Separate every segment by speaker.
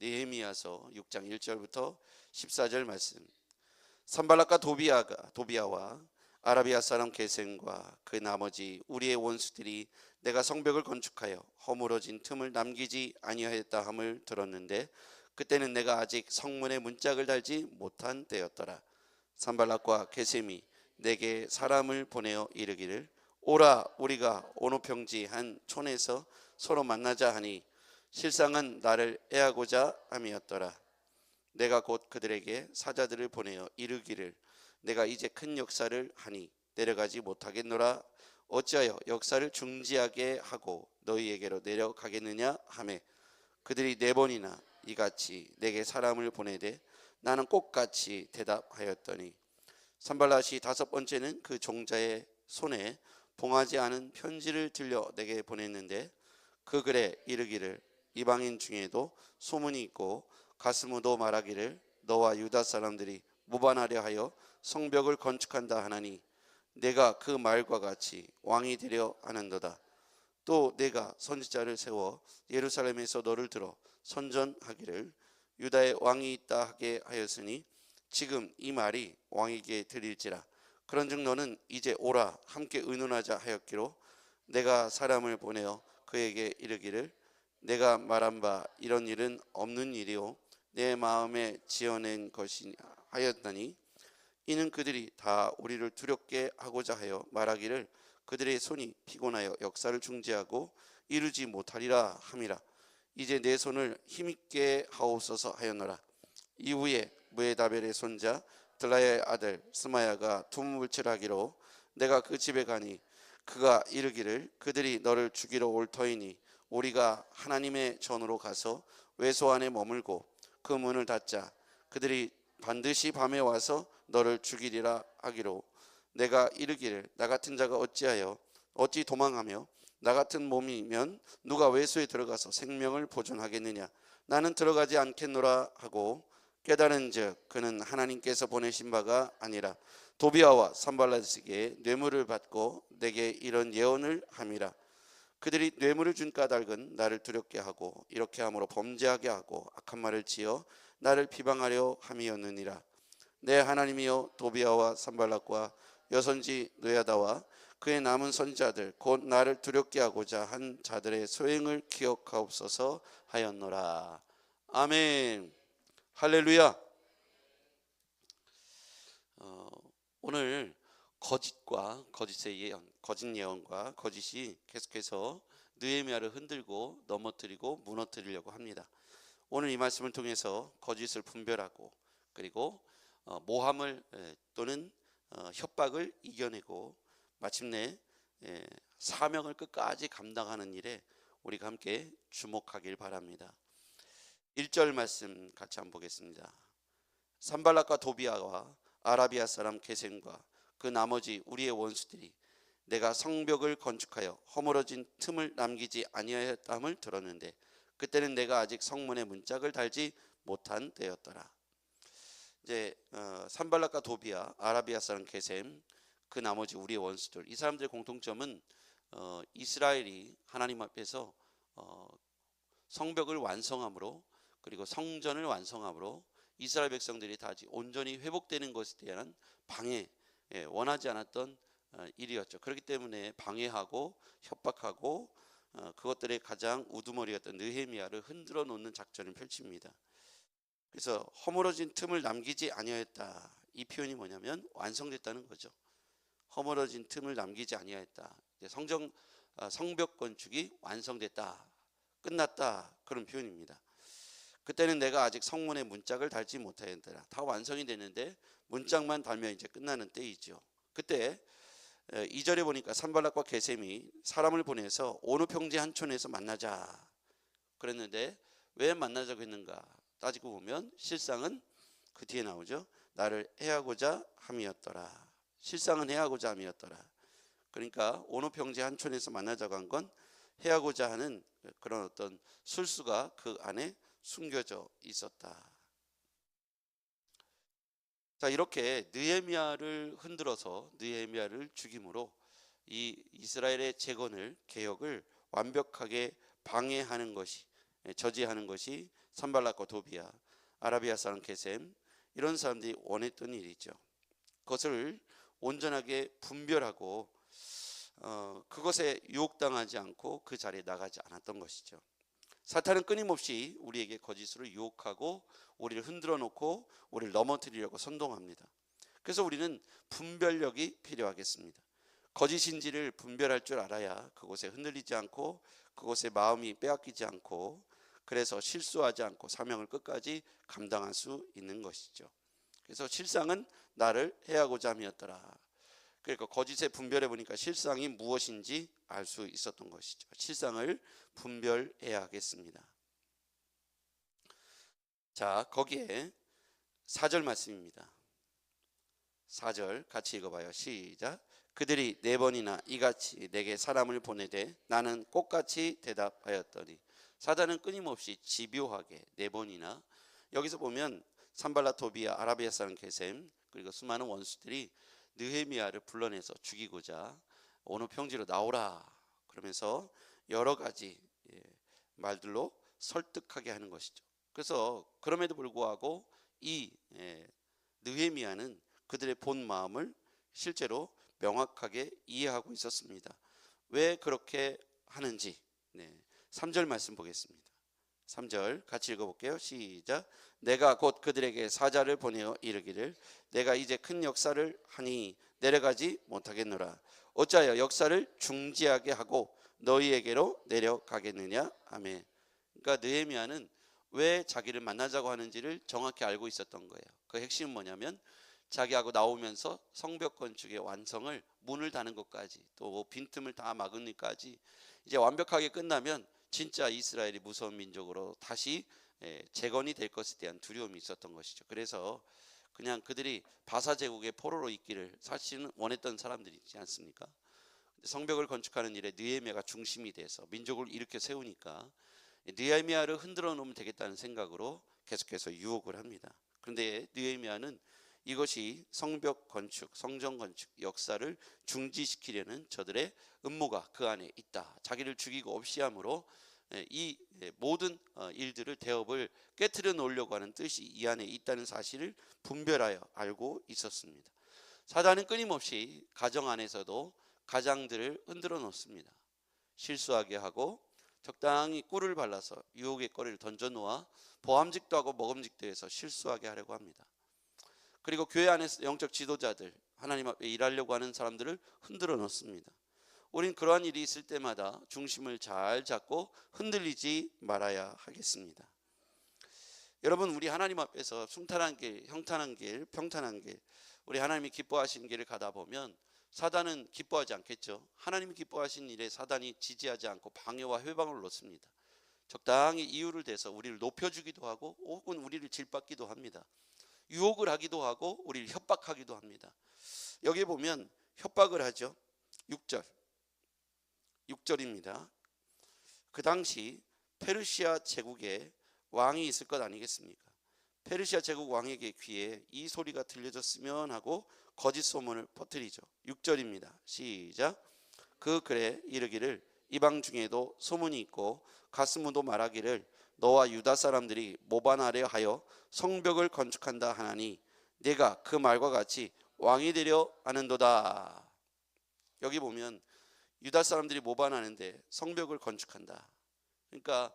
Speaker 1: 느헤미야서 6장 1절부터 14절 말씀. 산발락과 도비아와 아라비아 사람 게셈과 그 나머지 우리의 원수들이 내가 성벽을 건축하여 허물어진 틈을 남기지 아니하였다 함을 들었는데 그때는 내가 아직 성문에 문짝을 달지 못한 때였더라. 산발락과 게셈이 내게 사람을 보내어 이르기를 오라 우리가 오노평지 한 촌에서 서로 만나자 하니 실상은 나를 애하고자 함이었더라. 내가 곧 그들에게 사자들을 보내어 이르기를 내가 이제 큰 역사를 하니 내려가지 못하겠노라. 어찌하여 역사를 중지하게 하고 너희에게로 내려가겠느냐 하매 그들이 4번이나 이같이 내게 사람을 보내되 나는 꼭같이 대답하였더니 산발랏이 5번째는 그 종자의 손에 봉하지 않은 편지를 들려 내게 보냈는데 그 글에 이르기를 이방인 중에도 소문이 있고 가스무도 말하기를 너와 유다 사람들이 무반하려 하여 성벽을 건축한다 하나니 내가 그 말과 같이 왕이 되려 하는도다. 또 내가 선지자를 세워 예루살렘에서 너를 들어 선전하기를 유다의 왕이 있다 하게 하였으니 지금 이 말이 왕에게 들릴지라. 그런즉 너는 이제 오라 함께 의논하자 하였기로 내가 사람을 보내어 그에게 이르기를 내가 말한 바 이런 일은 없는 일이요 내 마음에 지어낸 것이냐 하였더니 이는 그들이 다 우리를 두렵게 하고자 하여 말하기를 그들의 손이 피곤하여 역사를 중지하고 이루지 못하리라 함이라. 이제 내 손을 힘있게 하옵소서 하였노라. 이후에 무에다벨의 손자 들라야의 아들 스마야가 두무불칠하기로 내가 그 집에 가니 그가 이르기를 그들이 너를 죽이러 올 터이니 우리가 하나님의 전으로 가서 외소 안에 머물고 그 문을 닫자. 그들이 반드시 밤에 와서 너를 죽이리라 하기로 내가 이르기를 나 같은 자가 어찌 도망하며 나 같은 몸이면 누가 외소에 들어가서 생명을 보존하겠느냐. 나는 들어가지 않겠노라 하고 깨달은즉 그는 하나님께서 보내신 바가 아니라 도비아와 산발랏에게 뇌물을 받고 내게 이런 예언을 함이라. 그들이 뇌물을 준 까닭은 나를 두렵게 하고 이렇게 함으로 범죄하게 하고 악한 말을 지어 나를 비방하려 함이었느니라. 내 하나님이여 도비아와 산발락과 여선지 노야다와 그의 남은 선지자들 곧 나를 두렵게 하고자 한 자들의 소행을 기억하옵소서 하였노라. 아멘. 할렐루야. 오늘 거짓과 거짓의 예언, 거짓 예언과 거짓이 계속해서 느헤미야를 흔들고 넘어뜨리고 무너뜨리려고 합니다. 오늘 이 말씀을 통해서 거짓을 분별하고 그리고 모함을 또는 협박을 이겨내고 마침내 사명을 끝까지 감당하는 일에 우리가 함께 주목하길 바랍니다. 1절 말씀 같이 한번 보겠습니다. 산발락과 도비아와 아라비아 사람 게셈과 그 나머지 우리의 원수들이 내가 성벽을 건축하여 허물어진 틈을 남기지 아니하였다함을 들었는데 그때는 내가 아직 성문에 문짝을 달지 못한 때였더라. 이제 산발락과 도비아, 아라비아 사람 게셈, 그 나머지 우리의 원수들, 이 사람들의 공통점은 이스라엘이 하나님 앞에서 성벽을 완성함으로 그리고 성전을 완성함으로 이스라엘 백성들이 다시 온전히 회복되는 것에 대한 방해, 원하지 않았던 일이었죠. 그렇기 때문에 방해하고 협박하고 그것들의 가장 우두머리였던 느헤미야를 흔들어 놓는 작전을 펼칩니다. 그래서 허물어진 틈을 남기지 아니하였다. 이 표현이 뭐냐면 완성됐다는 거죠. 허물어진 틈을 남기지 아니하였다. 성벽 건축이 완성됐다, 끝났다, 그런 표현입니다. 그때는 내가 아직 성문에 문짝을 달지 못하였더라. 다 완성이 됐는데 문짝만 달면 이제 끝나는 때이죠. 그때 2절에 보니까 산발락과 게셈이 사람을 보내서 어느 평지 한 촌에서 만나자 그랬는데 왜 만나자고 했는가 따지고 보면 실상은 그 뒤에 나오죠. 나를 해하고자 함이었더라. 실상은 해하고자 함이었더라. 그러니까 어느 평지 한 촌에서 만나자고 한 건 해하고자 하는 그런 어떤 술수가 그 안에 숨겨져 있었다. 자, 이렇게 느헤미야를 흔들어서 느헤미야를 죽임으로 이 이스라엘의 재건을 개혁을 완벽하게 방해하는 것이 저지하는 것이 산발락과 도비아, 아라비아 사람 게셈, 이런 사람들이 원했던 일이죠. 그것을 온전하게 분별하고 그것에 유혹당하지 않고 그 자리에 나가지 않았던 것이죠. 사탄은 끊임없이 우리에게 거짓으로 유혹하고 우리를 흔들어 놓고 우리를 넘어뜨리려고 선동합니다. 그래서 우리는 분별력이 필요하겠습니다. 거짓인지를 분별할 줄 알아야 그곳에 흔들리지 않고 그곳에 마음이 빼앗기지 않고 그래서 실수하지 않고 사명을 끝까지 감당할 수 있는 것이죠. 그래서 실상은 나를 해하고자 함이었더라. 그러니까 거짓에 분별해 보니까 실상이 무엇인지 알 수 있었던 것이죠. 실상을 분별해야 하겠습니다. 자, 거기에 4절 말씀입니다. 4절 같이 읽어봐요. 시작. 그들이 4번이나 이같이 내게 사람을 보내되 나는 꽃같이 대답하였더니. 사단은 끊임없이 집요하게 4번이나, 여기서 보면 산발라 도비아 아라비아 사람 게셈 그리고 수많은 원수들이 느헤미야를 불러내서 죽이고자 어느 평지로 나오라 그러면서 여러 가지 말들로 설득하게 하는 것이죠. 그래서 그럼에도 불구하고 이 느헤미야는 그들의 본 마음을 실제로 명확하게 이해하고 있었습니다. 왜 그렇게 하는지 3절 말씀 보겠습니다. 3절 같이 읽어볼게요. 시작. 내가 곧 그들에게 사자를 보내어 이르기를 내가 이제 큰 역사를 하니 내려가지 못하겠노라. 어찌하여 역사를 중지하게 하고 너희에게로 내려가겠느냐. 아멘. 그러니까 느헤미야는 왜 자기를 만나자고 하는지를 정확히 알고 있었던 거예요. 그 핵심은 뭐냐면 자기하고 나오면서 성벽 건축의 완성을 문을 닫는 것까지 또 빈틈을 다 막은 일까지 이제 완벽하게 끝나면 진짜 이스라엘이 무서운 민족으로 다시 재건이 될 것에 대한 두려움이 있었던 것이죠. 그래서 그냥 그들이 바사 제국의 포로로 있기를 사실은 원했던 사람들이지 않습니까? 성벽을 건축하는 일에 느헤미야가 중심이 돼서 민족을 일으켜 세우니까 느헤미야를 흔들어 놓으면 되겠다는 생각으로 계속해서 유혹을 합니다. 그런데 느헤미야는 이것이 성벽 건축, 성전 건축 역사를 중지시키려는 저들의 음모가 그 안에 있다. 자기를 죽이고 없이함으로 이 모든 일들을 대업을 깨트려 놓으려고 하는 뜻이 이 안에 있다는 사실을 분별하여 알고 있었습니다. 사단은 끊임없이 가정 안에서도 가장들을 흔들어 놓습니다. 실수하게 하고 적당히 꿀을 발라서 유혹의 거리를 던져 놓아 보암직도 하고 먹음직도 해서 실수하게 하려고 합니다. 그리고 교회 안에서 영적 지도자들, 하나님 앞에 일하려고 하는 사람들을 흔들어 놓습니다. 우린 그러한 일이 있을 때마다 중심을 잘 잡고 흔들리지 말아야 하겠습니다. 여러분, 우리 하나님 앞에서 순탄한 길, 형탄한 길, 평탄한 길, 우리 하나님이 기뻐하시는 길을 가다 보면 사단은 기뻐하지 않겠죠. 하나님이 기뻐하시는 일에 사단이 지지하지 않고 방해와 회방을 놓습니다. 적당히 이유를 대서 우리를 높여주기도 하고 혹은 우리를 질받기도 합니다. 유혹을 하기도 하고 우리를 협박하기도 합니다. 여기 보면 협박을 하죠. 6절입니다. 그 당시 페르시아 제국에 왕이 있을 것 아니겠습니까? 페르시아 제국 왕에게 귀에 이 소리가 들려졌으면 하고 거짓 소문을 퍼뜨리죠. 6절입니다. 시작. 그 글에 이르기를 이방 중에도 소문이 있고 가스무도 말하기를 너와 유다 사람들이 모반하려 하여 성벽을 건축한다 하나니 내가 그 말과 같이 왕이 되려 하는도다. 여기 보면 유다 사람들이 모반하는데 성벽을 건축한다. 그러니까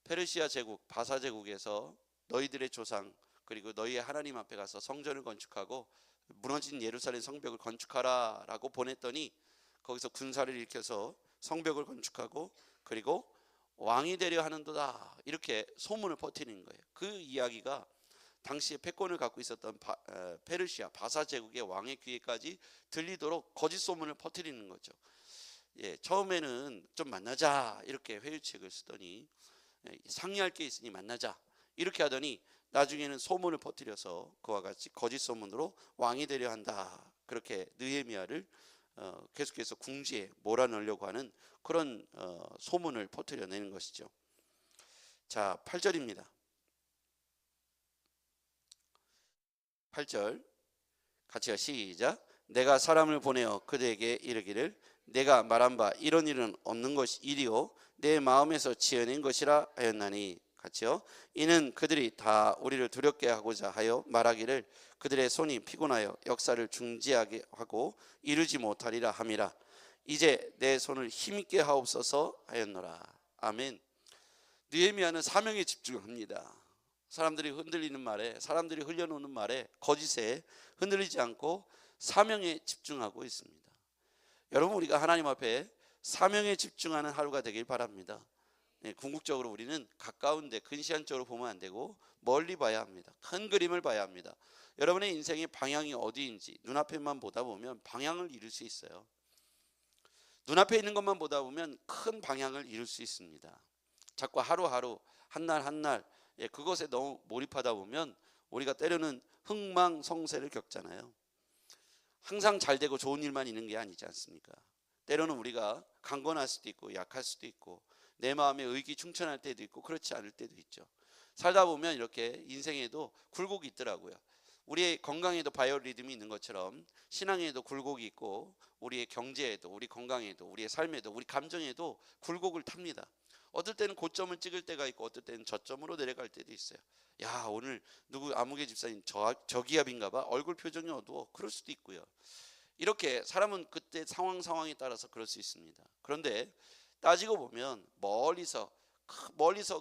Speaker 1: 페르시아 제국, 바사 제국에서 너희들의 조상 그리고 너희의 하나님 앞에 가서 성전을 건축하고 무너진 예루살렘 성벽을 건축하라 라고 보냈더니 거기서 군사를 일으켜서 성벽을 건축하고 그리고 왕이 되려 하는도다 이렇게 소문을 퍼뜨리는 거예요. 그 이야기가 당시에 패권을 갖고 있었던 페르시아 바사 제국의 왕의 귀에까지 들리도록 거짓 소문을 퍼뜨리는 거죠. 처음에는 좀 만나자 이렇게 회유책을 쓰더니 상의할 게 있으니 만나자 이렇게 하더니 나중에는 소문을 퍼뜨려서 그와 같이 거짓 소문으로 왕이 되려 한다 그렇게 느헤미야를 계속해서 궁지에 몰아넣으려고 하는 그런 소문을 퍼뜨려내는 것이죠. 자, 8절입니다. 8절 같이 시작. 내가 사람을 보내어 그들에게 이르기를 내가 말한 바 이런 일은 없는 것이 일이요 내 마음에서 지어낸 것이라 하였나니 같이요. 이는 그들이 다 우리를 두렵게 하고자 하여 말하기를 그들의 손이 피곤하여 역사를 중지하게 하고 이루지 못하리라 함이라. 이제 내 손을 힘있게 하옵소서 하였노라. 아멘. 느헤미야는 사명에 집중합니다. 사람들이 흔들리는 말에, 사람들이 흘려놓는 말에, 거짓에 흔들리지 않고 사명에 집중하고 있습니다. 여러분, 우리가 하나님 앞에 사명에 집중하는 하루가 되길 바랍니다. 궁극적으로 우리는 가까운데 근시안적으로 보면 안 되고 멀리 봐야 합니다. 큰 그림을 봐야 합니다. 여러분의 인생의 방향이 어디인지 눈앞에만 보다 보면 방향을 잃을 수 있어요. 눈앞에 있는 것만 보다 보면 큰 방향을 잃을 수 있습니다. 자꾸 하루하루 한날 한날 그것에 너무 몰입하다 보면 우리가 때로는 흥망성쇠를 겪잖아요. 항상 잘 되고 좋은 일만 있는 게 아니지 않습니까? 때로는 우리가 강건할 수도 있고 약할 수도 있고 내 마음에 의기충천할 때도 있고 그렇지 않을 때도 있죠. 살다 보면 이렇게 인생에도 굴곡이 있더라고요. 우리의 건강에도 바이오리듬이 있는 것처럼 신앙에도 굴곡이 있고 우리의 경제에도, 우리 건강에도, 우리의 삶에도, 우리 감정에도 굴곡을 탑니다. 어떨 때는 고점을 찍을 때가 있고 어떨 때는 저점으로 내려갈 때도 있어요. 야, 오늘 누구 아무개 집사님 저기압인가 봐, 얼굴 표정이 어두워, 그럴 수도 있고요. 이렇게 사람은 그때 상황에 따라서 그럴 수 있습니다. 그런데 따지고 보면 멀리서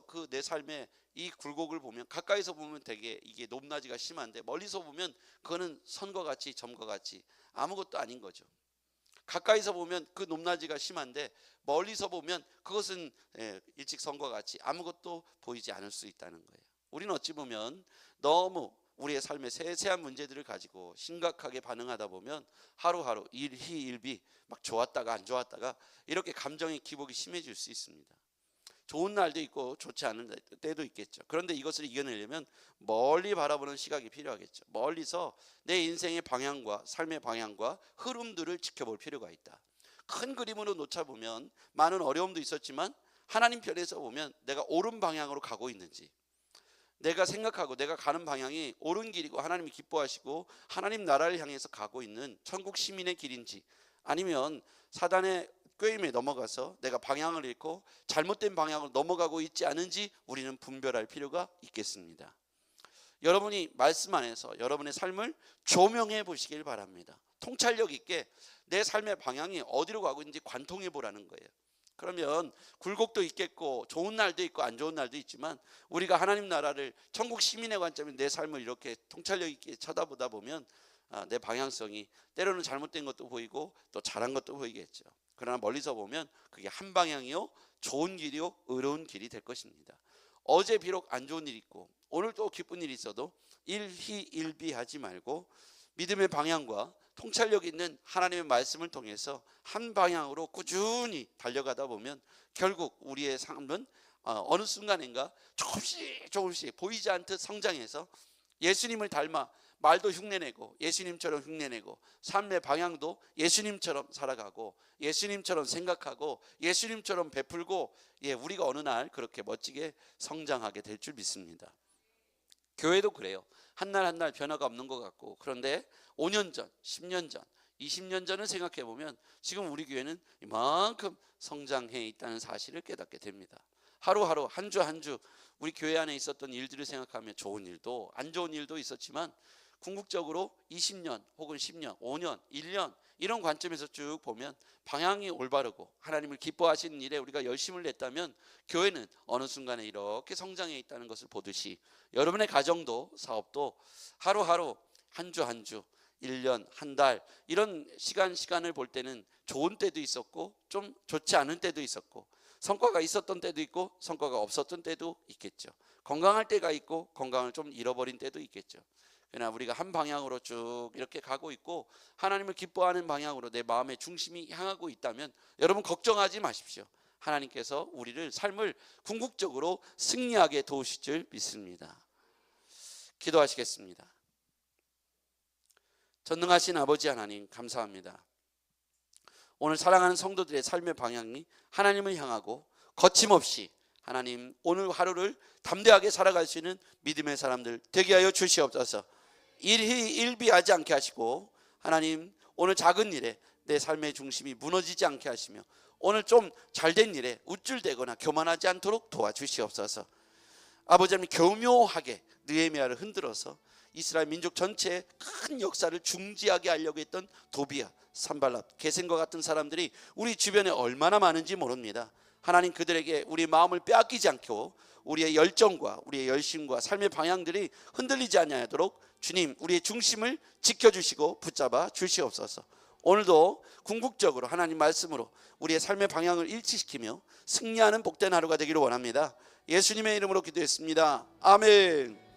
Speaker 1: 그 내 삶의 이 굴곡을 보면, 가까이서 보면 되게 이게 높낮이가 심한데 멀리서 보면 그거는 선과 같이 점과 같이 아무것도 아닌 거죠. 가까이서 보면 그 높낮이가 심한데 멀리서 보면 그것은 일직선과 같이 아무것도 보이지 않을 수 있다는 거예요. 우리는 어찌 보면 너무 우리의 삶의 세세한 문제들을 가지고 심각하게 반응하다 보면 하루하루 일희일비 막 좋았다가 안 좋았다가 이렇게 감정의 기복이 심해질 수 있습니다. 좋은 날도 있고 좋지 않은 때도 있겠죠. 그런데 이것을 이겨내려면 멀리 바라보는 시각이 필요하겠죠. 멀리서 내 인생의 방향과 삶의 방향과 흐름들을 지켜볼 필요가 있다. 큰 그림으로 놓쳐보면 많은 어려움도 있었지만 하나님 편에서 보면 내가 옳은 방향으로 가고 있는지, 내가 생각하고 내가 가는 방향이 옳은 길이고 하나님이 기뻐하시고 하나님 나라를 향해서 가고 있는 천국 시민의 길인지, 아니면 사단의 꾀임에 넘어가서 내가 방향을 잃고 잘못된 방향으로 넘어가고 있지 않은지 우리는 분별할 필요가 있겠습니다. 여러분이 말씀 안에서 여러분의 삶을 조명해 보시길 바랍니다. 통찰력 있게 내 삶의 방향이 어디로 가고 있는지 관통해 보라는 거예요. 그러면 굴곡도 있겠고 좋은 날도 있고 안 좋은 날도 있지만 우리가 하나님 나라를 천국 시민의 관점인 내 삶을 이렇게 통찰력 있게 쳐다보다 보면 내 방향성이 때로는 잘못된 것도 보이고 또 잘한 것도 보이겠죠. 그러나 멀리서 보면 그게 한 방향이요, 좋은 길이요, 의로운 길이 될 것입니다. 어제 비록 안 좋은 일이 있고 오늘 또 기쁜 일이 있어도 일희일비하지 말고 믿음의 방향과 통찰력 있는 하나님의 말씀을 통해서 한 방향으로 꾸준히 달려가다 보면 결국 우리의 삶은 어느 순간인가 조금씩 보이지 않듯 성장해서 예수님을 닮아 말도 흉내내고 예수님처럼 흉내내고 삶의 방향도 예수님처럼 살아가고 예수님처럼 생각하고 예수님처럼 베풀고 우리가 어느 날 그렇게 멋지게 성장하게 될 줄 믿습니다. 교회도 그래요. 한날 한날 변화가 없는 것 같고, 그런데 5년 전, 10년 전, 20년 전을 생각해 보면 지금 우리 교회는 이만큼 성장해 있다는 사실을 깨닫게 됩니다. 하루하루 한 주 한 주 우리 교회 안에 있었던 일들을 생각하면 좋은 일도 안 좋은 일도 있었지만 궁극적으로 20년 혹은 10년, 5년, 1년 이런 관점에서 쭉 보면 방향이 올바르고 하나님을 기뻐하시는 일에 우리가 열심을 냈다면 교회는 어느 순간에 이렇게 성장해 있다는 것을 보듯이 여러분의 가정도 사업도 하루하루 한 주 한 주 1년, 한 달 이런 시간을 볼 때는 좋은 때도 있었고 좀 좋지 않은 때도 있었고 성과가 있었던 때도 있고 성과가 없었던 때도 있겠죠. 건강할 때가 있고 건강을 좀 잃어버린 때도 있겠죠. 그러나 우리가 한 방향으로 쭉 이렇게 가고 있고 하나님을 기뻐하는 방향으로 내 마음의 중심이 향하고 있다면 여러분 걱정하지 마십시오. 하나님께서 우리를 삶을 궁극적으로 승리하게 도우실 줄 믿습니다. 기도하시겠습니다. 전능하신 아버지 하나님 감사합니다. 오늘 사랑하는 성도들의 삶의 방향이 하나님을 향하고 거침없이 하나님 오늘 하루를 담대하게 살아갈 수 있는 믿음의 사람들 되게 하여 주시옵소서. 일희일비하지 않게 하시고 하나님 오늘 작은 일에 내 삶의 중심이 무너지지 않게 하시며 오늘 좀 잘된 일에 우쭐대거나 교만하지 않도록 도와주시옵소서. 아버지 하나님 교묘하게 느헤미야를 흔들어서 이스라엘 민족 전체의 큰 역사를 중지하게 하려고 했던 도비야, 산발랏, 게셈과 같은 사람들이 우리 주변에 얼마나 많은지 모릅니다. 하나님 그들에게 우리 마음을 빼앗기지 않고 우리의 열정과 우리의 열심과 삶의 방향들이 흔들리지 아니하도록 주님 우리의 중심을 지켜주시고 붙잡아 주시옵소서. 오늘도 궁극적으로 하나님 말씀으로 우리의 삶의 방향을 일치시키며 승리하는 복된 하루가 되기를 원합니다. 예수님의 이름으로 기도했습니다. 아멘.